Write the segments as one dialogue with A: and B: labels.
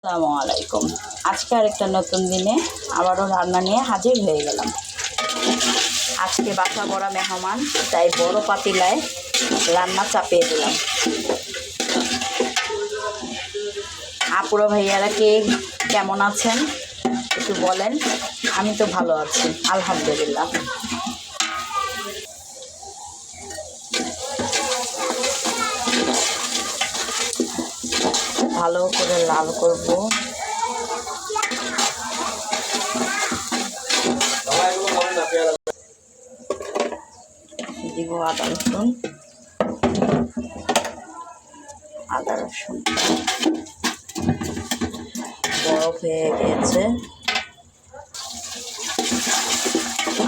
A: আসসালামু আলাইকুম। আজকে আরেকটা নতুন দিনে আবারও রান্না নিয়ে হাজির হয়ে গেলাম। আজকে বাসা বড়া মেহমান, তাই বড় পাতিলায় রান্না চাপিয়ে দিলাম। আপুরা ভাইয়ারা কে কেমন আছেন একটু বলেন। আমি তো ভালো আছি, আলহামদুলিল্লাহ। ভালো করে লাল করব। দিব আদা রসুন বরফ হয়ে গিয়েছে।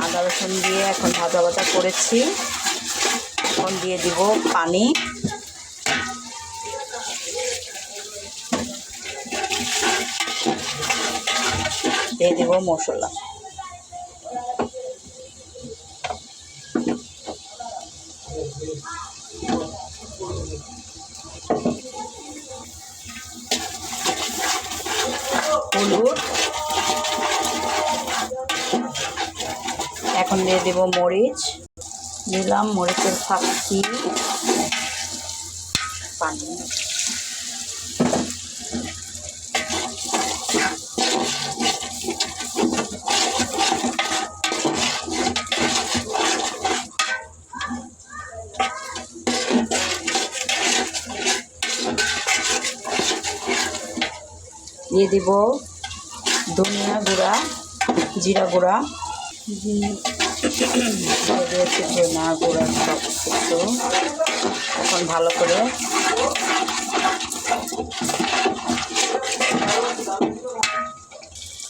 A: আদা রসুন দিয়ে এখন ভাজা ভাজা করেছি। এখন দিয়ে দিব পানি। দিয়ে দিব মশলা। হলুদ। এখন দিয়ে দেব মরিচ। দিলাম মরিচের ফাঁকি। পানি। দিয়ে দিব ধনিয়া গুঁড়া, জিরা গুঁড়া, দিয়েছি ধনিয়া গুঁড়া সব কিছু। এখন ভালো করে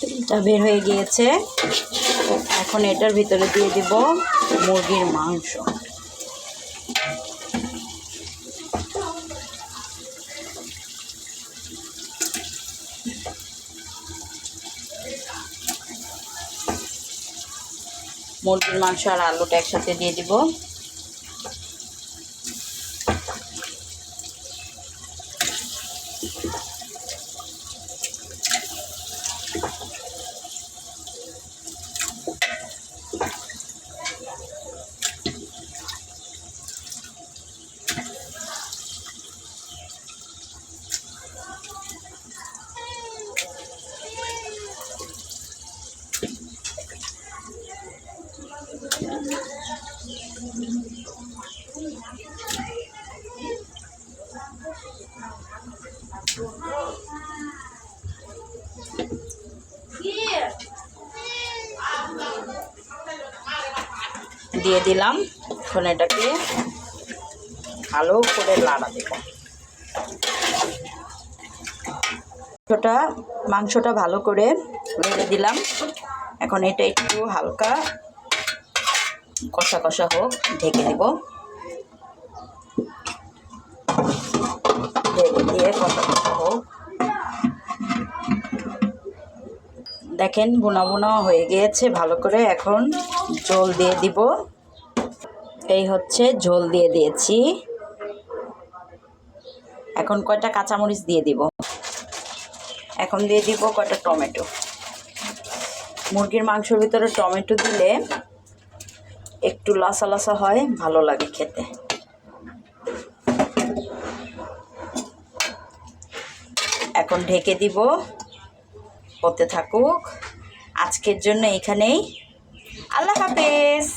A: তেলটা বের হয়ে গিয়েছে। এখন এটার ভিতরে দিয়ে দিব মুরগির মাংস। মুরগির মাংস আর আলুটা একসাথে দিয়ে দিব। দিয়ে দিলাম। এখন এটাকে ভালো করে লাড়া দেব। মাংসটা ভালো করে নেড়ে দিলাম। এখন এটা একটু হালকা কষা কষা হোক, ঢেকে দেব। ঢেকে দিয়ে কষা কষা হোক। দেখেন বোনা বোনা হয়ে গিয়েছে ভালো করে। এখন ঝোল দিয়ে দিব। এই হচ্ছে ঝোল দিয়ে দিয়েছি। এখন কয়টা কাঁচামরিচ দিয়ে দিব। এখন দিয়ে দিব কয়টা টমেটো। মুরগির মাংসের ভিতরে টমেটো দিলে একটু লাসা লাসা হয়, ভালো লাগে খেতে। এখন ঢেকে দিব, হতে থাকুক। আজকের জন্য এখানেই। আল্লাহ হাফেজ।